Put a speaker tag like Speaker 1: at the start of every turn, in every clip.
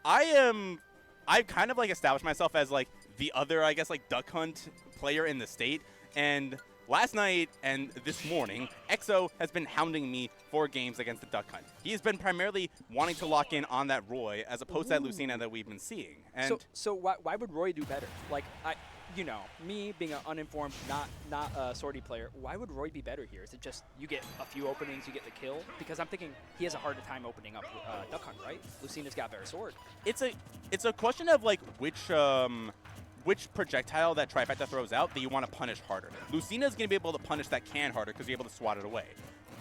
Speaker 1: I've kind of like established myself as like the other, I guess, like Duck Hunt player in the state, and last night and this morning, EXO has been hounding me for games against the Duck Hunt. He has been primarily wanting to lock in on that Roy as opposed to that Lucina that we've been seeing. And
Speaker 2: so why would Roy do better? Like, me being an uninformed, not a sortie player, why would Roy be better here? Is it just you get a few openings, you get the kill? Because I'm thinking he has a harder time opening up Duck Hunt, right? Lucina's got better sword.
Speaker 1: It's a question of like which projectile that Trifecta throws out that you want to punish harder. Lucina's going to be able to punish that can harder because you're able to swat it away.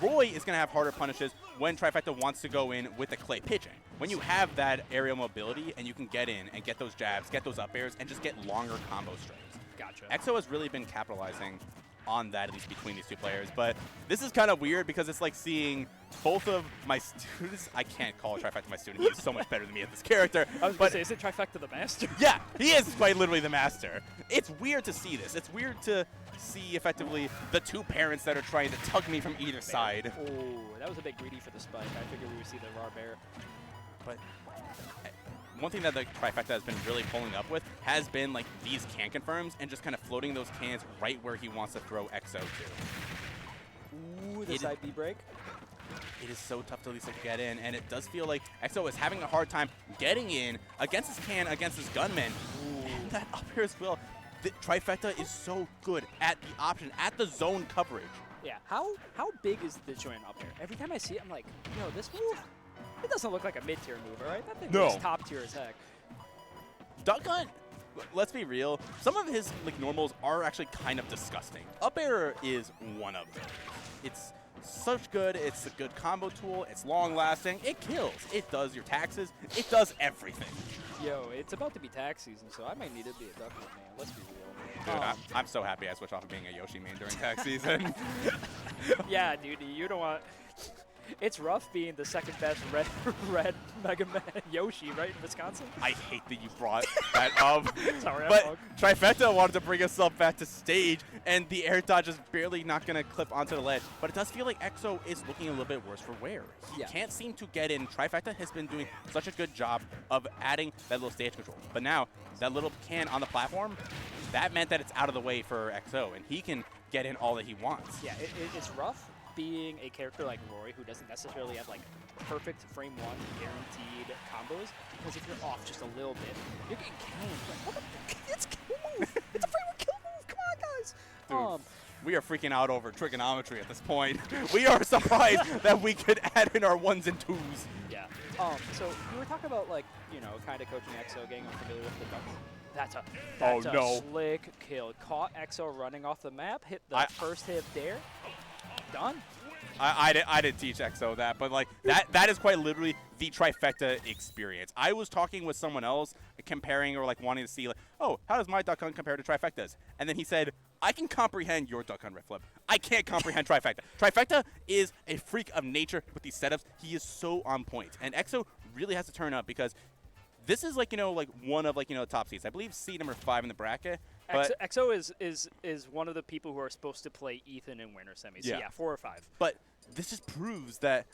Speaker 1: Roy is going to have harder punishes when Trifecta wants to go in with the clay pitching. When you have that aerial mobility and you can get in and get those jabs, get those up airs, and just get longer combo strings.
Speaker 2: Gotcha.
Speaker 1: EXO has really been capitalizing on that, at least between these two players. But this is kind of weird because it's like seeing both of my students. I can't call Trifecta my student. He's so much better than me at this character.
Speaker 2: I was going to say, is it Trifecta the master?
Speaker 1: Yeah, he is quite literally the master. It's weird to see this. It's weird to see effectively the two parents that are trying to tug me from either side.
Speaker 2: Oh, that was a bit greedy for the spike. I figured we would see the raw bear.
Speaker 1: But one thing that the Trifecta has been really pulling up with has been like these can confirms and just kind of floating those cans right where he wants to throw EXO to.
Speaker 2: Ooh, the side B break.
Speaker 1: It is so tough to at least get in, and it does feel like EXO is having a hard time getting in against his can, against his gunman. And that up here as well. The Trifecta is so good at the option, at the zone coverage.
Speaker 2: Yeah, how big is the joint up there? Every time I see it, I'm like, yo, this move, it doesn't look like a mid-tier move, all right? That thing looks top tier as heck.
Speaker 1: Duck Hunt, let's be real, some of his like normals are actually kind of disgusting. Up air is one of them. It's such good, it's a good combo tool, it's long lasting, it kills, it does your taxes, it does everything.
Speaker 2: Yo, it's about to be tax season, so I might need to be a Duck Hunt man, let's be real.
Speaker 1: Dude, I'm so happy I switched off of being a Yoshi main during tax season.
Speaker 2: Yeah, dude, you don't want... It's rough being the second best red Mega Man Yoshi, right, in Wisconsin?
Speaker 1: I hate that you brought that up.
Speaker 2: Sorry,
Speaker 1: but Trifecta wanted to bring himself back to stage, and the air dodge is barely not going to clip onto the ledge. But it does feel like EXO is looking a little bit worse for wear. He can't seem to get in. Trifecta has been doing such a good job of adding that little stage control. But now, that little can on the platform, that meant that it's out of the way for EXO, and he can get in all that he wants.
Speaker 2: Yeah, it's rough being a character like Roy who doesn't necessarily have like perfect frame one guaranteed combos, because if you're off just a little bit, you're getting killed. Like, what the, it's a kill move! It's a frame one kill move! Come on, guys!
Speaker 1: Dude, we are freaking out over trigonometry at this point. We are surprised that we could add in our ones and twos.
Speaker 2: Yeah. So we were talking about like, kind of coaching EXO, getting unfamiliar with the duck. That's a slick kill. Caught EXO running off the map, hit the first hit there. Done.
Speaker 1: I didn't teach EXO that, but like that is quite literally the Trifecta experience. I was talking with someone else, comparing or like wanting to see like, oh, how does my Duck Hunt compare to Trifecta's? And then he said, I can comprehend your Duck Hunt Red Flip. I can't comprehend Trifecta. Trifecta is a freak of nature with these setups. He is so on point, and EXO really has to turn up because this is like one of the top seeds. I believe seed number 5 in the bracket. But
Speaker 2: EXO is one of the people who are supposed to play Ethan in winter semis. Yeah, 4 or 5.
Speaker 1: But this just proves that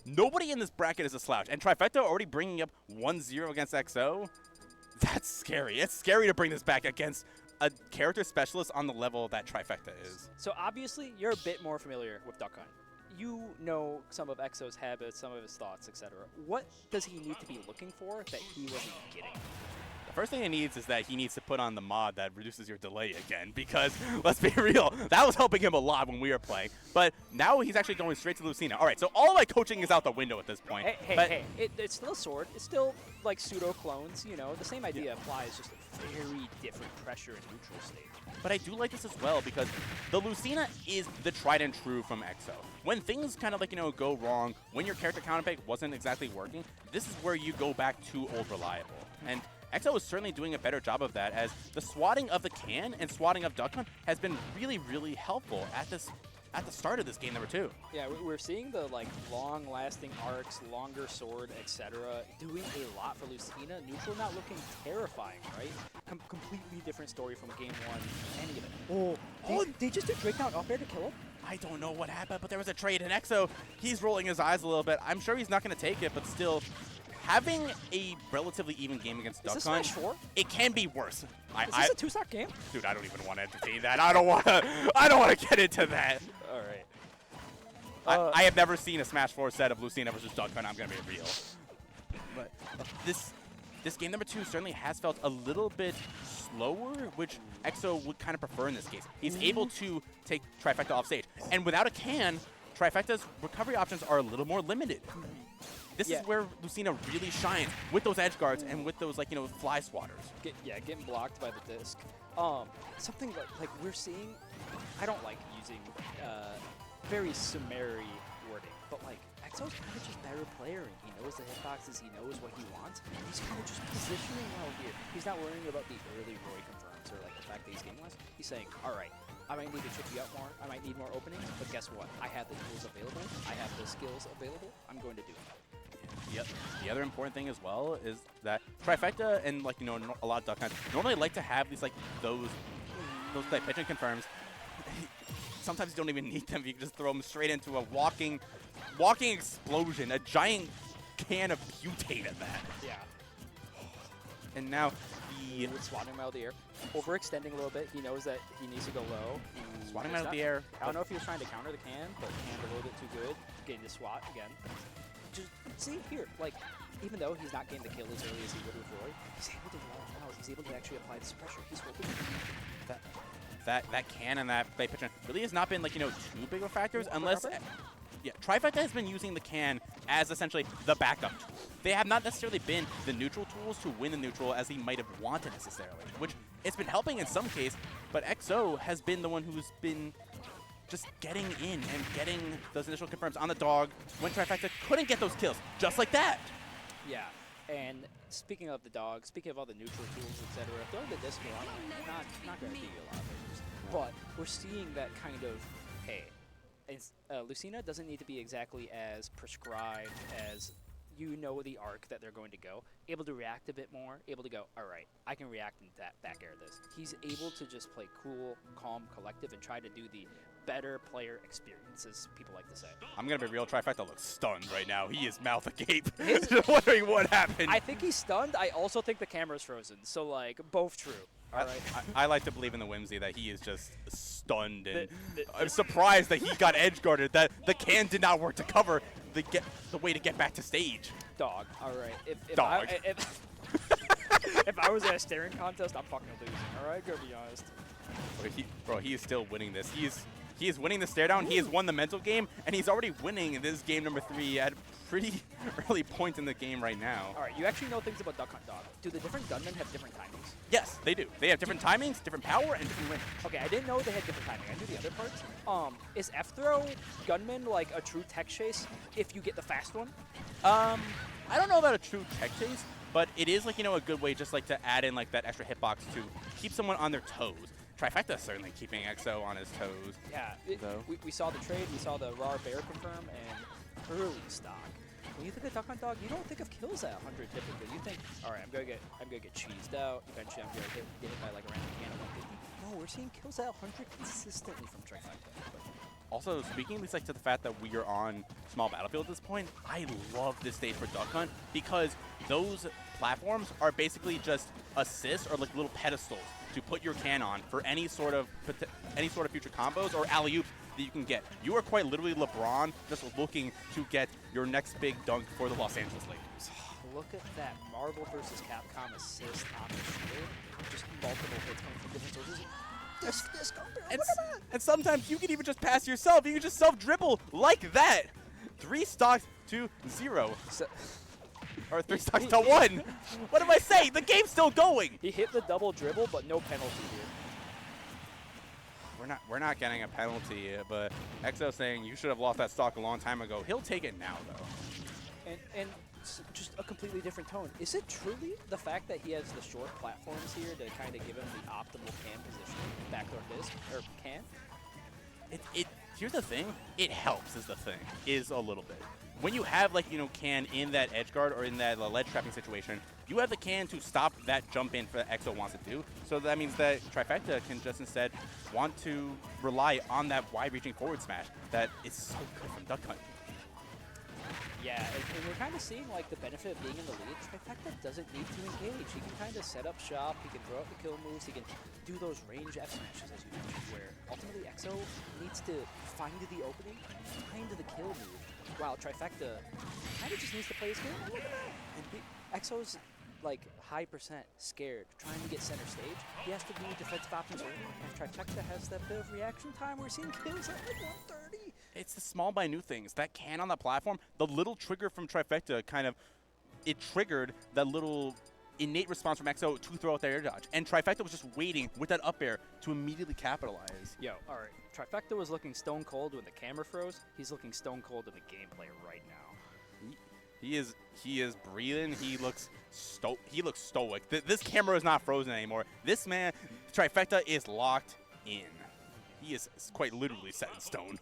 Speaker 1: nobody in this bracket is a slouch. And Trifecta already bringing up 1-0 against EXO. That's scary. It's scary to bring this back against a character specialist on the level that Trifecta is.
Speaker 2: So obviously, you're a bit more familiar with Duck Hunt. You know some of EXO's habits, some of his thoughts, etc. What does he need to be looking for that he wasn't getting?
Speaker 1: The first thing he needs is that he needs to put on the mod that reduces your delay again, because let's be real, that was helping him a lot when we were playing. But now he's actually going straight to Lucina. All right, so all of my coaching is out the window at this point.
Speaker 2: Hey, it's still a sword. It's still like pseudo clones. The same idea applies, just a very different pressure and neutral state.
Speaker 1: But I do like this as well because the Lucina is the tried and true from EXO. When things kind of go wrong, when your character counterpick wasn't exactly working, this is where you go back to old reliable. And EXO is certainly doing a better job of that, as the swatting of the can and swatting of Duck Hunt has been really, really helpful at the start of this game number 2.
Speaker 2: Yeah, we're seeing the long-lasting arcs, longer sword, etc. doing a lot for Lucina. Neutral not looking terrifying, right? Completely different story from game 1. Any of it. They just did Drake down up there to kill him?
Speaker 1: I don't know what happened, but there was a trade, and EXO, he's rolling his eyes a little bit. I'm sure he's not going to take it, but still, having a relatively even game against Duck
Speaker 2: this
Speaker 1: Hunt,
Speaker 2: Smash 4?
Speaker 1: it can be worse.
Speaker 2: Is this a two-stock game?
Speaker 1: Dude, I don't even want to entertain that. I don't want to get into that.
Speaker 2: All right.
Speaker 1: I have never seen a Smash 4 set of Lucina versus Duck Hunt. I'm going to be real. But this game number 2 certainly has felt a little bit slower, which EXO would kind of prefer in this case. He's able to take Trifecta off stage. And without a can, Trifecta's recovery options are a little more limited. This is where Lucina really shines, with those edge guards and with those, like, you know, fly swatters.
Speaker 2: Getting blocked by the disc. Something like we're seeing, I don't like using very summary wording, but like EXO's kind of just better player, and he knows the hitboxes, he knows what he wants. He's kind of just positioning well here. He's not worrying about the early Roy confirms or like the fact that he's game-less. He's saying, all right, I might need to chip you out more, I might need more openings, but guess what? I have the tools available, I have the skills available, I'm going to do it.
Speaker 1: Yep. The other important thing as well is that Trifecta and, like, you know, a lot of Duck Hunts normally like to have these, like, those like pitch and confirms. Sometimes you don't even need them. You can just throw them straight into a walking explosion, a giant can of butane at that.
Speaker 2: Yeah.
Speaker 1: And now the
Speaker 2: swatting him out of the air, overextending a little bit. He knows that he needs to go low.
Speaker 1: swatting him out of the air.
Speaker 2: I don't know if he was trying to counter the can, but canned a little bit too good. Getting the swat again. Just see here, like, even though he's not getting the kill as early as he would with Roy, he's able to wall him out. He's able to actually apply this pressure. He's hoping
Speaker 1: that can and that play pitch really has not been, like, you know, too big of factors unless. Yeah, Trifecta has been using the can as essentially the backup tool. They have not necessarily been the neutral tools to win the neutral as he might have wanted necessarily, which it's been helping in some case, but EXO has been the one who's been just getting in and getting those initial confirms on the dog when Trifecta couldn't get those kills, just like that.
Speaker 2: Yeah, and speaking of the dog, speaking of all the neutral tools, etc., throwing the disc around, not going to do you a lot of favors. But we're seeing that kind of, hey, Lucina doesn't need to be exactly as prescribed as you know the arc that they're going to go. Able to react a bit more, able to go, all right, I can react and back air this. He's able to just play cool, calm, collective, and try to do the better player experience, as people like to say.
Speaker 1: I'm going to be real, Trifecta looks stunned right now. He is mouth agape, just wondering what happened.
Speaker 2: I think he's stunned. I also think the camera's frozen, so, like, both true. All right.
Speaker 1: I like to believe in the whimsy that he is just stunned, and I'm surprised that he got edge guarded, that the can did not work to cover the way to get back to stage.
Speaker 2: Dog. All right. If
Speaker 1: Dog.
Speaker 2: if I was at a staring contest, I'm fucking losing. All right, gotta be honest.
Speaker 1: Bro, he is still winning this. He is winning the stare down. He has won the mental game, and he's already winning this game number 3 at a pretty early point in the game right now.
Speaker 2: All right, you actually know things about Duck Hunt Dog. Do the different gunmen have different timings?
Speaker 1: Yes, they do. They have different timings, different power, and different wins.
Speaker 2: Okay, I didn't know they had different timing. I knew the other parts. Is F-throw gunman like a true tech chase if you get the fast one?
Speaker 1: I don't know about a true tech chase, but it is, like, you know, a good way just like to add in like that extra hitbox to keep someone on their toes. Trifecta is certainly keeping EXO on his toes.
Speaker 2: Yeah, we saw the trade, we saw the raw bear confirm, and early stock. When you think of Duck Hunt Dog, you don't think of kills at 100 typically. You think, all right, I'm gonna get cheesed out. Eventually, I'm gonna get hit by like a random can of 150. No, we're seeing kills at 100 consistently from Trifecta.
Speaker 1: Also, speaking at least like to the fact that we are on small battlefield at this point, I love this stage for Duck Hunt because those platforms are basically just assists or like little pedestals to put your can on for any sort of future combos or alley-oops that you can get. You are quite literally LeBron just looking to get your next big dunk for the Los Angeles Lakers.
Speaker 2: Look at that Marvel vs. Capcom assist on the shield. Just multiple hits coming from different sources.
Speaker 1: And sometimes you can even just pass yourself. You can just self-dribble like that. 3 stocks to 0. Or 3 stocks to 1. What am I saying? The game's still going.
Speaker 2: He hit the double dribble, but no penalty here.
Speaker 1: We're not getting a penalty, but EXO saying you should have lost that stock a long time ago. He'll take it now, though.
Speaker 2: And just a completely different tone. Is it truly the fact that he has the short platforms here to kind of give him the optimal can position, backdoor disc, or can?
Speaker 1: Here's the thing. It helps is a little bit. When you have, like, you know, can in that edge guard or in that ledge trapping situation, you have the can to stop that jump in that EXO wants to do. So that means that Trifecta can just instead want to rely on that wide reaching forward smash that is so good from Duck Hunt.
Speaker 2: Yeah, and we're kind of seeing like the benefit of being in the lead. Trifecta doesn't need to engage. He can kind of set up shop. He can throw out the kill moves. He can do those range F smashes, as you mentioned, where ultimately EXO needs to find the opening, find the kill move, while Trifecta kind of just needs to play his game. Look at that. And EXO's like high percent scared, trying to get center stage. He has to do defensive options early. And Trifecta has that bit of reaction time. We're seeing kills at like 130.
Speaker 1: It's the small minute things. That can on the platform, the little trigger from Trifecta kind of, it triggered that little innate response from EXO to throw out their air dodge. And Trifecta was just waiting with that up air to immediately capitalize.
Speaker 2: Yo, all right. Trifecta was looking stone cold when the camera froze. He's looking stone cold in the gameplay right now.
Speaker 1: He is breathing. He looks stoic. This camera is not frozen anymore. This man, Trifecta, is locked in. He is quite literally set in stone.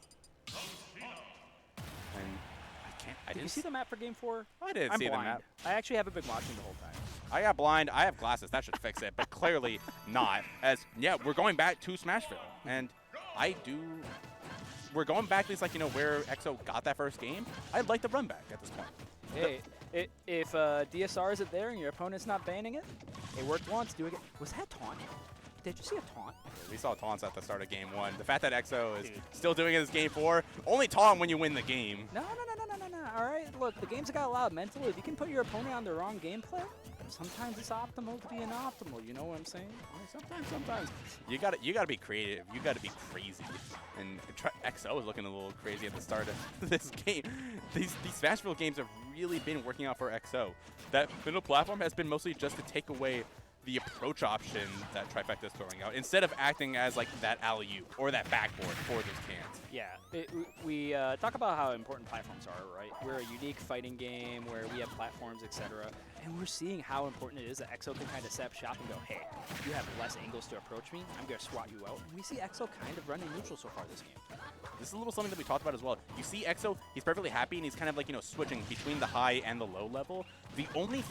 Speaker 1: And
Speaker 2: Did you see the map for Game 4?
Speaker 1: I didn't see the map.
Speaker 2: I actually haven't been watching the whole time.
Speaker 1: I got blind. I have glasses. That should fix it. But clearly not. As, yeah, we're going back to Smashville. And we're going back to like, you know, where EXO got that first game. I'd like to run back at this point.
Speaker 2: Hey, if DSR isn't there and your opponent's not banning it, it worked once, do it again. Was that taunt? Did you see a taunt?
Speaker 1: We saw taunts at the start of Game 1. The fact that EXO is still doing it in this Game 4, only taunt when you win the game.
Speaker 2: No. All right, look, the game's got a lot of mental. If you can put your opponent on the wrong gameplay, sometimes it's optimal to be inoptimal. You know what I'm saying?
Speaker 1: Sometimes. You gotta be creative. You gotta be crazy. And EXO is looking a little crazy at the start of this game. These Smashville games have really been working out for EXO. That middle platform has been mostly just to take away the approach option that Trifecta is throwing out, instead of acting as like that alley-oop or that backboard for those cans.
Speaker 2: Yeah, we talk about how important platforms are, right? We're a unique fighting game where we have platforms, etc. And we're seeing how important it is that EXO can kind of set up shop and go, hey, you have less angles to approach me, I'm going to swat you out. And we see EXO kind of running neutral so far this game.
Speaker 1: This is a little something that we talked about as well. You see EXO, he's perfectly happy, and he's kind of like, you know, switching between the high and the low level. The only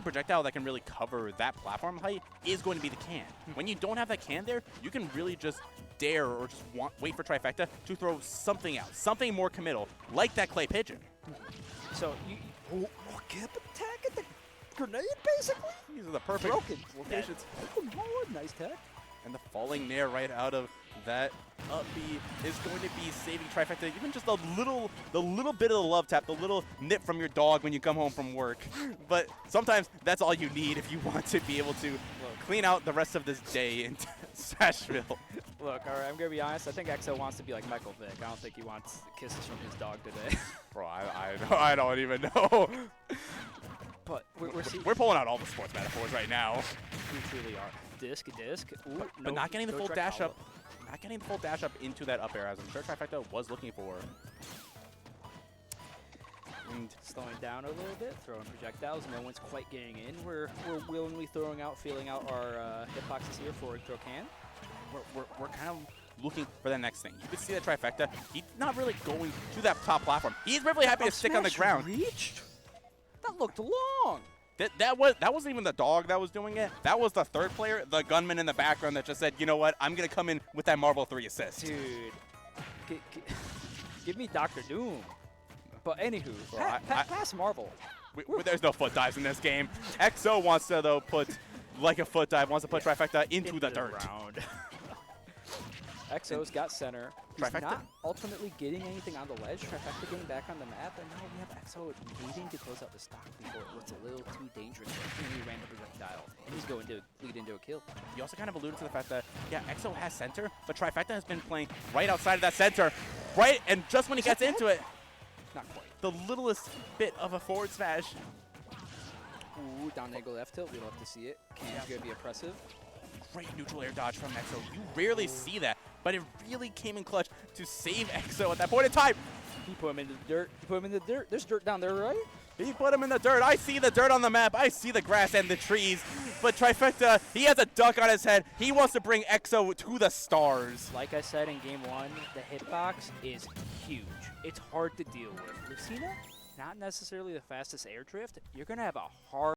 Speaker 1: projectile that can really cover that platform height is going to be the can. When you don't have that can there, you can really just dare or just wait for Trifecta to throw something out, something more committal, like that clay pigeon.
Speaker 2: So you cap attack at the grenade, basically?
Speaker 1: These are the perfect locations.
Speaker 2: Nice tech.
Speaker 1: And the falling nair right out of that up B is going to be saving Trifecta. Even just the little bit of the love tap, the little nip from your dog when you come home from work. But sometimes that's all you need if you want to be able to clean out the rest of this day in Smashville.
Speaker 2: Look, all right, I'm going to be honest. I think EXO wants to be like Michael Vick. I don't think he wants kisses from his dog today.
Speaker 1: Bro, I don't even know.
Speaker 2: But
Speaker 1: we're pulling out all the sports metaphors right now.
Speaker 2: We truly are. Disc. Ooh,
Speaker 1: but not getting the full dash up. Not getting the full dash up into that up air, as I'm sure Trifecta was looking for. And
Speaker 2: slowing down a little bit, throwing projectiles. No one's quite getting in. We're willingly feeling out our hitboxes here for throw can.
Speaker 1: We're kind of looking for the next thing. You can see that Trifecta, he's not really going to that top platform. He's perfectly happy to stick on the ground.
Speaker 2: Reached? That looked long.
Speaker 1: That wasn't even the dog that was doing it. That was the third player, the gunman in the background that just said, you know what, I'm going to come in with that Marvel 3 assist.
Speaker 2: Dude, give me Dr. Doom. But anywho, pass Marvel.
Speaker 1: There's no foot dives in this game. EXO wants to, though, put, like a foot dive, wants to put Trifecta into the dirt.
Speaker 2: EXO's got center. He's
Speaker 1: Trifecta
Speaker 2: not ultimately getting anything on the ledge. Trifecta getting back on the map, and now we have EXO needing to close out the stock before it looks a little too dangerous. He ran the projectile, and he's going to lead into a kill.
Speaker 1: He also kind of alluded to the fact that, yeah, EXO has center, but Trifecta has been playing right outside of that center, right? And just when he gets into it,
Speaker 2: not quite.
Speaker 1: The littlest bit of a forward smash.
Speaker 2: Ooh, down angle left tilt. We love to see it. Can's going to be oppressive.
Speaker 1: Great neutral air dodge from EXO. You rarely see that, but it really came in clutch to save EXO at that point in time.
Speaker 2: He put him in the dirt. He put him in the dirt. There's dirt down there, right?
Speaker 1: He put him in the dirt. I see the dirt on the map. I see the grass and the trees. But Trifecta, he has a duck on his head. He wants to bring EXO to the stars.
Speaker 2: Like I said in Game 1, the hitbox is huge. It's hard to deal with. Lucina, not necessarily the fastest air drift. You're going to have a hard